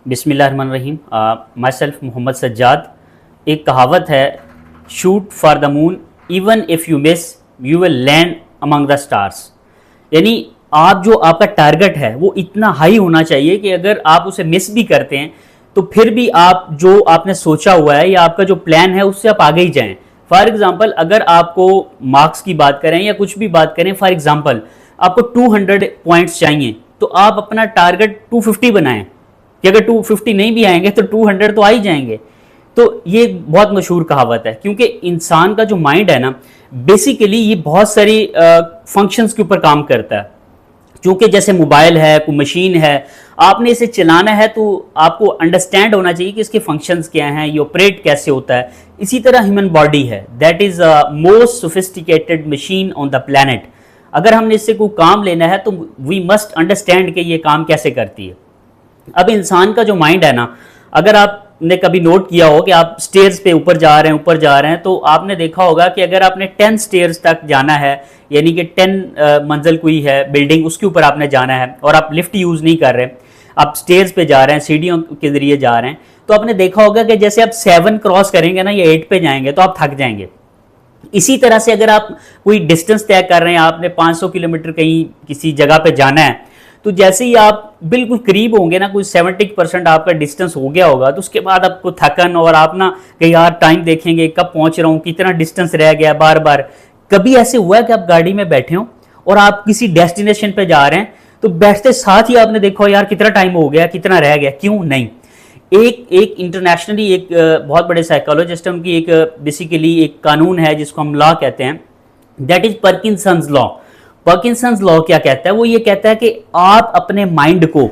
बिस्मिल्लाहिर्रहमानिर्रहीम। Myself Mohammad Sajjad. एक कहावत है, shoot for the moon even if you miss you will land among the stars. यानी आप जो आपका टारगेट है वो इतना हाई होना चाहिए कि अगर आप उसे मिस भी करते हैं तो फिर भी आप जो आपने सोचा हुआ है या आपका जो प्लान है उससे आप आगे ही जाएं। फॉर एग्जाम्पल अगर आपको मार्क्स की बात करें या कुछ भी बात करें, फॉर एग्जाम्पल आपको 200 पॉइंट्स चाहिए तो आप अपना टारगेट 250 बनाएं कि अगर 250 नहीं भी आएंगे तो 200 तो आ ही जाएंगे। तो ये बहुत मशहूर कहावत है क्योंकि इंसान का जो माइंड है ना, बेसिकली ये बहुत सारी फंक्शंस के ऊपर काम करता है। क्योंकि जैसे मोबाइल है, कोई मशीन है, आपने इसे चलाना है तो आपको अंडरस्टैंड होना चाहिए कि इसके फंक्शंस क्या हैं, ये ऑपरेट कैसे होता है। इसी तरह ह्यूमन बॉडी है, that is most sophisticated machine on the planet. अगर हमने इससे कोई काम लेना है तो वी मस्ट अंडरस्टैंड कि ये काम कैसे करती है। अब इंसान का जो माइंड है ना, अगर आपने कभी नोट किया हो कि आप स्टेयर्स पे ऊपर जा रहे हैं तो आपने देखा होगा कि अगर आपने 10 स्टेयर्स तक जाना है, यानी कि 10 मंजिल कोई है बिल्डिंग, उसके ऊपर आपने जाना है और आप लिफ्ट यूज़ नहीं कर रहे, आप स्टेयर्स पे जा रहे हैं, सीढ़ियों के जरिए जा रहे हैं, तो आपने देखा होगा कि जैसे आप 7 क्रॉस करेंगे ना या 8 पे जाएंगे तो आप थक जाएंगे। इसी तरह से अगर आप कोई डिस्टेंस तय कर रहे हैं, आपने 500 किलोमीटर कहीं किसी जगह पे जाना है, तो जैसे ही आप बिल्कुल करीब होंगे ना, कोई 70% आपका डिस्टेंस हो गया होगा, तो उसके बाद आपको थकन और आप ना कि यार टाइम देखेंगे कब पहुंच रहा हूँ, कितना डिस्टेंस रह गया। बार बार कभी ऐसे हुआ है कि आप गाड़ी में बैठे हो और आप किसी डेस्टिनेशन पे जा रहे हैं तो बैठते साथ ही आपने देखा यार कितना टाइम हो गया, कितना रह गया, क्यों नहीं। एक इंटरनेशनली एक बहुत बड़े साइकोलॉजिस्ट हैं, उनकी एक बेसिकली एक कानून है जिसको हम लॉ कहते हैं, दैट इज पर्किंसंस लॉ। पर्किंसंस लॉ क्या कहता है? वो ये कहता है कि आप अपने माइंड को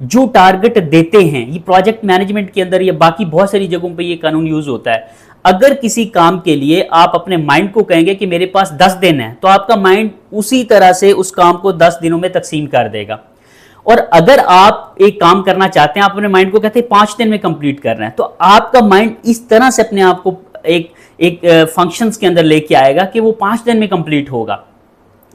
जो टारगेट देते हैं, ये प्रोजेक्ट मैनेजमेंट के अंदर या बाकी बहुत सारी जगहों पे ये कानून यूज होता है। अगर किसी काम के लिए आप अपने माइंड को कहेंगे कि मेरे पास 10 दिन है, तो आपका माइंड उसी तरह से उस काम को 10 दिनों में तकसीम कर देगा। और अगर आप एक काम करना चाहते हैं, आप अपने माइंड को कहते हैं 5 दिन में कंप्लीट करना है, तो आपका माइंड इस तरह से अपने आप को एक फंक्शंस के अंदर लेके आएगा कि वो 5 दिन में कंप्लीट होगा।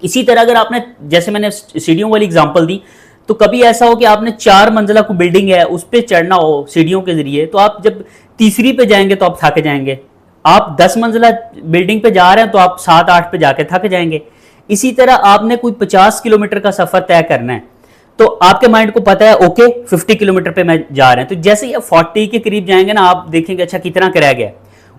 इसी तरह अगर आपने, जैसे मैंने सीढ़ियों वाली एग्जांपल दी, तो कभी ऐसा हो कि आपने 4 मंजिला को बिल्डिंग है उस पर चढ़ना हो सीढ़ियों के जरिए, तो आप जब तीसरी पे जाएंगे तो आप थक जाएंगे। आप 10 मंजिला बिल्डिंग पे जा रहे हैं तो आप 7-8 पे जाके थक जाएंगे। इसी तरह आपने कोई 50 किलोमीटर का सफर तय करना है तो आपके माइंड को पता है ओके 50 किलोमीटर पे मैं जा रहे हैं, तो जैसे ही आप 40 के करीब जाएंगे ना, आप देखेंगे अच्छा कितना रह गया।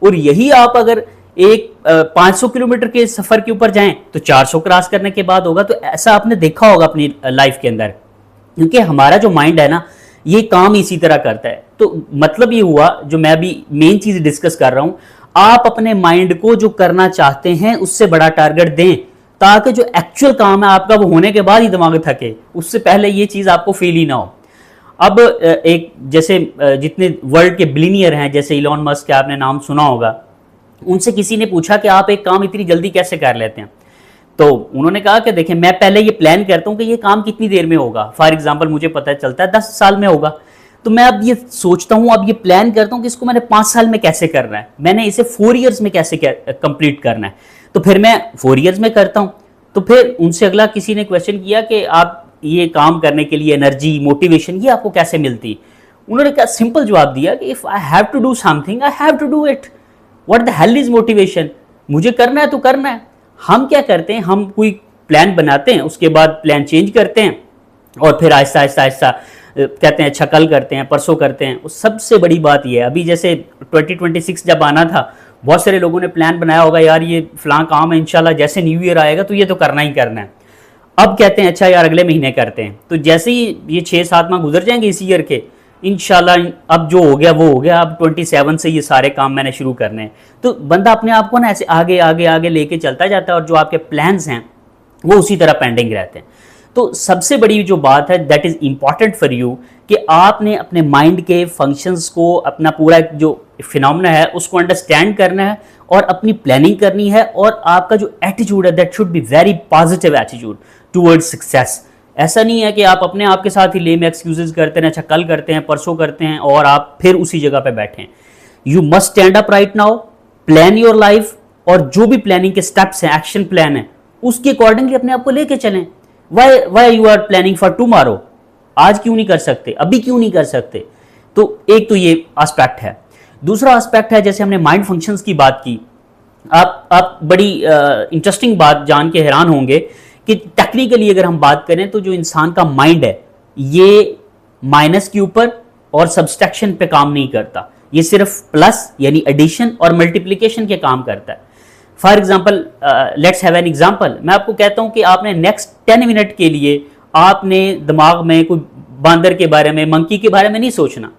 और यही आप अगर एक 500 किलोमीटर के सफर के ऊपर जाएं तो 400 क्रॉस करने के बाद होगा। तो ऐसा आपने देखा होगा अपनी लाइफ के अंदर, क्योंकि हमारा जो माइंड है ना, ये काम इसी तरह करता है। तो मतलब ये हुआ, जो मैं अभी मेन चीज डिस्कस कर रहा हूं, आप अपने माइंड को जो करना चाहते हैं उससे बड़ा टारगेट दें, ताकि जो एक्चुअल काम है आपका वो होने के बाद ही दिमाग थके, उससे पहले ये चीज आपको फील ही ना हो। अब एक जैसे जितने वर्ल्ड के बिलियनियर हैं, जैसे इलॉन मस्क के आपने नाम सुना होगा, उनसे किसी ने पूछा कि आप एक काम इतनी जल्दी कैसे कर लेते हैं, तो उन्होंने कहा कि देखिए मैं पहले ये प्लान करता हूं कि ये काम कितनी देर में होगा। फॉर एग्जांपल मुझे पता चलता है 10 साल में होगा, तो मैं अब ये सोचता हूं, अब ये प्लान करता हूं कि इसको मैंने 5 साल में कैसे करना है, मैंने इसे 4 ईयर्स में कैसे कंप्लीट करना है, तो फिर मैं 4 ईयर्स में करता हूं। तो फिर उनसे अगला किसी ने क्वेश्चन किया कि आप ये काम करने के लिए एनर्जी, मोटिवेशन ये आपको कैसे मिलती? उन्होंने क्या सिंपल जवाब दिया कि if I have to do something I have to do it. What the hell is motivation? मुझे करना है तो करना है। हम क्या करते हैं, हम कोई प्लान बनाते हैं, उसके बाद प्लान चेंज करते हैं और फिर आहिस्ता आहिस्ता आहिस्ता कहते हैं अच्छा कल करते हैं, परसों करते हैं। और सबसे बड़ी बात यह है, अभी जैसे 2026 जब आना था, बहुत सारे लोगों ने प्लान बनाया होगा यार ये फलां काम है, इंशाल्लाह जैसे न्यू ईयर आएगा तो ये तो करना ही करना है। अब कहते हैं अच्छा यार अगले महीने करते हैं, तो जैसे ही ये 6-7 माह गुजर जाएंगे इस ईयर के, इंशाल्लाह अब जो हो गया वो हो गया, अब 27 से ये सारे काम मैंने शुरू करने हैं। तो बंदा अपने आप को ना ऐसे आगे आगे आगे लेके चलता जाता है और जो आपके प्लान्स हैं वो उसी तरह पेंडिंग रहते हैं। तो सबसे बड़ी जो बात है that is important for you कि आपने अपने माइंड के फंक्शंस को, अपना पूरा जो फिनोमेना है उसको अंडरस्टैंड करना है और अपनी प्लानिंग करनी है। और आपका जो एटीट्यूड है that should be very positive attitude towards success. ऐसा नहीं है कि आप अपने आप के साथ ही लेम एक्सक्यूजेज करते हैं, अच्छा कल करते हैं, परसों करते हैं और आप फिर उसी जगह पे बैठे हैं। You must stand up right now, plan your life, और जो भी प्लानिंग के स्टेप्स हैं, एक्शन प्लान है, उसके अकॉर्डिंगली अपने आप को लेके चलें। Why you are planning for tomorrow? आज क्यों नहीं कर सकते, अभी क्यों नहीं कर सकते? तो एक तो ये एस्पेक्ट है। दूसरा एस्पेक्ट है, जैसे हमने माइंड फंक्शंस की बात की, आप बड़ी इंटरेस्टिंग बात जान के हैरान होंगे कि टेक्निकली अगर हम बात करें तो जो इंसान का माइंड है ये माइनस के ऊपर और सब्सट्रैक्शन पे काम नहीं करता, ये सिर्फ प्लस यानी एडिशन और मल्टीप्लिकेशन के काम करता है। For example, let's have an example. मैं आपको कहता हूं कि आपने नेक्स्ट 10 मिनट के लिए आपने दिमाग में कोई बांदर के बारे में, मंकी के बारे में नहीं सोचना,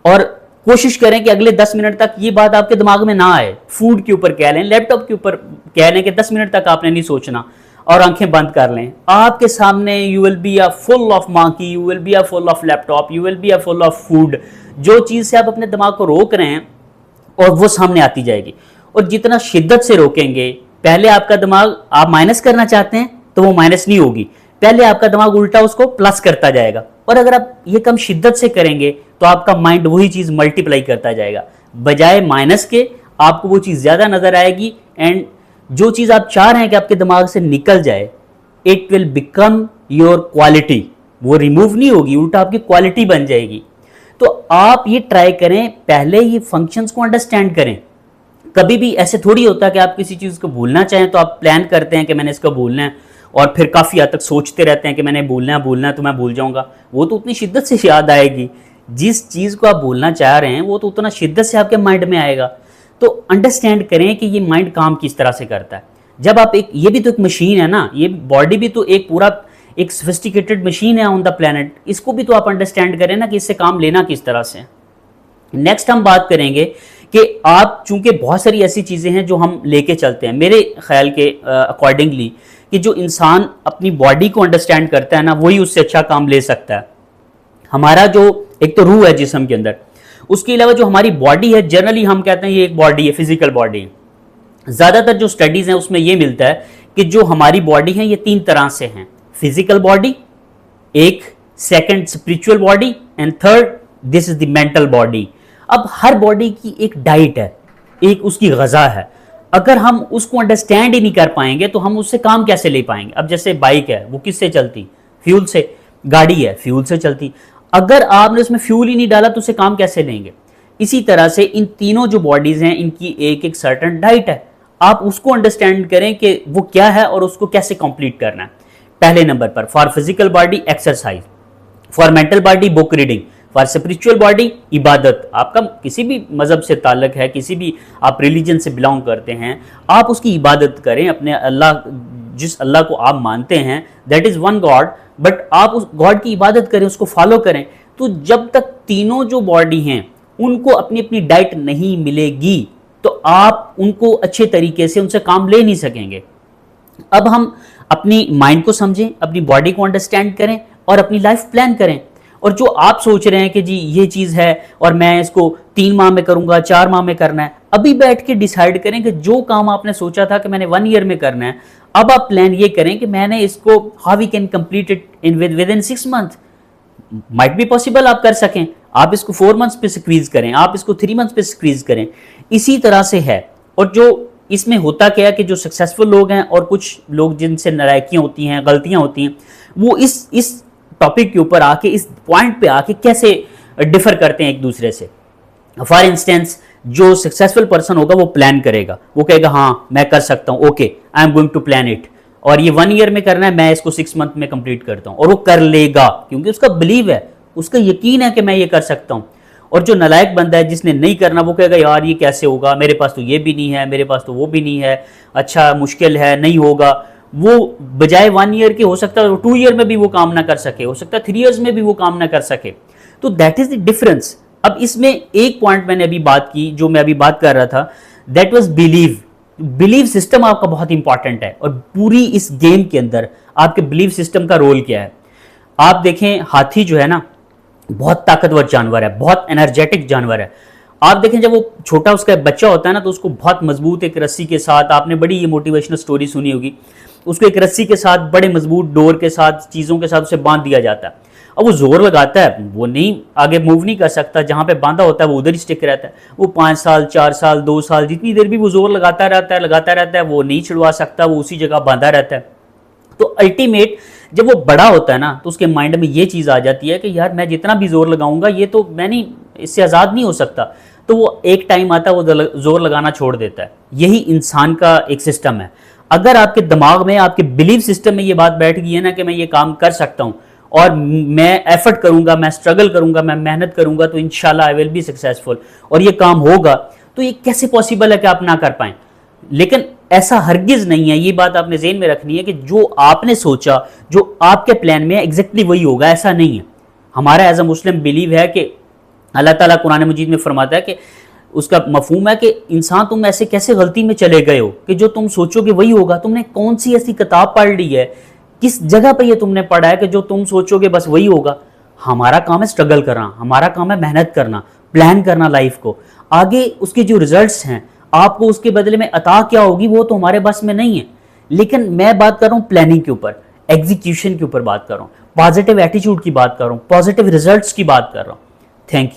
और कोशिश करें कि अगले 10 मिनट तक ये बात आपके दिमाग में ना आए। फूड के ऊपर कह लें, लैपटॉप के ऊपर कह लें कि 10 मिनट तक आपने नहीं सोचना, और आंखें बंद कर लें। आपके सामने you will be a full of monkey, you will be a full of laptop, you will be a full of food. जो चीज़ से आप अपने दिमाग को रोक रहे हैं और वो सामने आती जाएगी। और जितना शिद्दत से रोकेंगे, पहले आपका दिमाग, आप माइनस करना चाहते हैं तो वो माइनस नहीं होगी, पहले आपका दिमाग उल्टा उसको प्लस करता जाएगा। और अगर आप ये कम शिद्दत से करेंगे तो आपका माइंड वही चीज मल्टीप्लाई करता जाएगा, बजाय माइनस के आपको वो चीज ज्यादा नजर आएगी। एंड जो चीज आप चाह रहे हैं कि आपके दिमाग से निकल जाए, it will become your quality. वो रिमूव नहीं होगी, उल्टा आपकी क्वालिटी बन जाएगी। तो आप ये ट्राई करें, पहले ये फंक्शंस को अंडरस्टैंड करें। कभी भी ऐसे थोड़ी होता कि आप किसी चीज को भूलना चाहें तो आप प्लान करते हैं कि मैंने इसको भूलना है, और फिर काफी हद तक सोचते रहते हैं कि मैंने भूलना है तो मैं भूल जाऊंगा। वो तो उतनी शिद्दत से याद आएगी, जिस चीज को आप भूलना चाह रहे हैं वो तो उतना शिद्दत से आपके माइंड में आएगा। तो अंडरस्टैंड करें कि ये माइंड काम किस तरह से करता है। जब आप ये भी तो एक मशीन है ना, ये बॉडी भी तो एक पूरा एक सोफिस्टिकेटेड मशीन है ऑन द प्लेनेट, इसको भी तो आप अंडरस्टैंड करें ना कि इससे काम लेना किस तरह से। नेक्स्ट हम बात करेंगे कि आप, चूंकि बहुत सारी ऐसी चीजें हैं जो हम लेके चलते हैं, मेरे ख्याल के अकॉर्डिंगली, कि जो इंसान अपनी बॉडी को अंडरस्टैंड करता है ना, वही उससे अच्छा काम ले सकता है। हमारा जो एक तो रूह है जिस्म के अंदर, उसके अलावा जो हमारी बॉडी है, जनरली हम कहते हैं ये एक बॉडी है, फिजिकल बॉडी। ज्यादातर जो स्टडीज हैं उसमें ये मिलता है कि जो हमारी बॉडी है ये 3 तरह से हैं: फिजिकल बॉडी, एक second spiritual body, and third this is the mental body. अब हर बॉडी की एक डाइट है, एक उसकी गजा है। अगर हम उसको अंडरस्टैंड ही नहीं कर पाएंगे तो हम उससे काम कैसे ले पाएंगे। अब जैसे बाइक है, वो किससे चलती? फ्यूल से। गाड़ी है, फ्यूल से चलती। अगर आपने उसमें फ्यूल ही नहीं डाला तो उससे काम कैसे लेंगे? इसी तरह से इन तीनों जो बॉडीज हैं, इनकी एक एक सर्टेन डाइट है। आप उसको अंडरस्टैंड करें कि वो क्या है और उसको कैसे कंप्लीट करना है। पहले नंबर पर, for physical body exercise, for mental body book reading, for spiritual body इबादत। आपका किसी भी मजहब से ताल्लुक है, किसी भी आप रिलीजन से बिलोंग करते हैं, आप उसकी इबादत करें। अपने अल्लाह, जिस अल्लाह को आप मानते हैं, that is one God, but आप उस गॉड की इबादत करें, उसको फॉलो करें। तो जब तक तीनों जो बॉडी हैं उनको अपनी अपनी डाइट नहीं मिलेगी तो आप उनको अच्छे तरीके से उनसे काम ले नहीं सकेंगे। अब हम अपनी माइंड को समझें, अपनी बॉडी को अंडरस्टैंड करें और अपनी लाइफ प्लान करें। और जो आप सोच रहे हैं कि जी ये चीज़ है और मैं इसको 3 माह में करूंगा, 4 माह में करना है, अभी बैठ के डिसाइड करें कि जो काम आपने सोचा था कि मैंने 1 ईयर में करना है, अब आप प्लान ये करें कि मैंने इसको how we can complete it within 6 month. Might be possible आप कर सकें, आप इसको 4 मंथ्स पे स्क्वीज करें, आप इसको 3 मंथ्स पे स्क्वीज करें। इसी तरह से है। और जो इसमें होता क्या है कि जो सक्सेसफुल लोग हैं और कुछ लोग जिनसे नालायकियां होती हैं, गलतियां होती हैं, वो इस टॉपिक के ऊपर आके, इस पॉइंट पे आके कैसे डिफर करते हैं एक दूसरे से। फॉर इंस्टेंस, जो सक्सेसफुल पर्सन होगा वो प्लान करेगा, वो कहेगा हाँ मैं कर सकता हूँ, okay I am going to plan it, और ये 1 ईयर में करना है, मैं इसको 6 मंथ में कंप्लीट करता हूँ, और वो कर लेगा क्योंकि उसका बिलीव है, उसका यकीन है कि मैं ये कर सकता हूँ। और जो नालायक बंदा है जिसने नहीं करना, वो कहेगा यार ये कैसे होगा, मेरे पास तो ये भी नहीं है, मेरे पास तो वो भी नहीं है, अच्छा मुश्किल है, नहीं होगा। वो बजाय 1 ईयर के हो सकता है 2 ईयर में भी वो काम ना कर सके, हो सकता है 3 ईयर्स में भी वो काम ना कर सके। तो दैट इज द डिफरेंस। अब इसमें एक पॉइंट मैंने अभी बात की, जो मैं अभी बात कर रहा था, that was believe. Believe system आपका बहुत इंपॉर्टेंट है, और पूरी इस गेम के अंदर आपके बिलीव सिस्टम का रोल क्या है। आप देखें, हाथी जो है ना, बहुत ताकतवर जानवर है, बहुत एनर्जेटिक जानवर है। आप देखें जब वो छोटा उसका बच्चा होता है ना, तो उसको बहुत मजबूत एक रस्सी के साथ, आपने बड़ी ये मोटिवेशनल स्टोरी सुनी होगी, उसको एक रस्सी के साथ, बड़े मजबूत डोर के साथ, चीज़ों के साथ उसे बांध दिया जाता है। अब वो जोर लगाता है, वो नहीं आगे मूव नहीं कर सकता, जहाँ पे बांधा होता है वो उधर ही स्टिक रहता है। वो 5 साल, 4 साल, 2 साल, जितनी देर भी वो जोर लगाता रहता है, वो नहीं छिड़वा सकता, वो उसी जगह बांधा रहता है। तो अल्टीमेट जब वो बड़ा होता है ना तो उसके माइंड में ये चीज़ आ जाती है कि यार मैं जितना भी जोर लगाऊंगा ये तो मैं नहीं, इससे आज़ाद नहीं हो सकता। तो वो एक टाइम आता है वो जोर लगाना छोड़ देता है। यही इंसान का एक सिस्टम है। अगर आपके दिमाग में, आपके बिलीफ सिस्टम में ये बात बैठ गई है ना कि मैं ये काम कर सकता हूँ और मैं एफर्ट करूंगा, मैं स्ट्रगल करूंगा, मैं मेहनत करूंगा, तो इंशाल्लाह आई विल बी सक्सेसफुल, और ये काम होगा, तो ये कैसे पॉसिबल है कि आप ना कर पाएं। लेकिन ऐसा हरगिज नहीं है। ये बात आपने ज़हन में रखनी है कि जो आपने सोचा, जो आपके प्लान में है, एग्जैक्टली वही होगा, ऐसा नहीं है। हमारा एज अ मुस्लिम बिलीव है कि अल्लाह ताला कुरान मजीद में फरमाता है कि उसका मफहूम है कि इंसान तुम ऐसे कैसे गलती में चले गए हो कि जो तुम सोचोगे वही होगा। तुमने कौन सी ऐसी किताब पढ़ ली है, किस जगह पे ये तुमने पढ़ा है कि जो तुम सोचोगे बस वही होगा। हमारा काम है स्ट्रगल करना, हमारा काम है मेहनत करना, प्लान करना लाइफ को। आगे उसके जो रिजल्ट्स हैं, आपको उसके बदले में अता क्या होगी वो तो हमारे बस में नहीं है। लेकिन मैं बात कर रहा हूँ प्लानिंग के ऊपर, एग्जीक्यूशन के ऊपर बात कर रहा हूँ, पॉजिटिव एटीट्यूड की बात कर रहा हूँ, पॉजिटिव रिजल्ट्स की बात कर रहा हूँ। Thank you.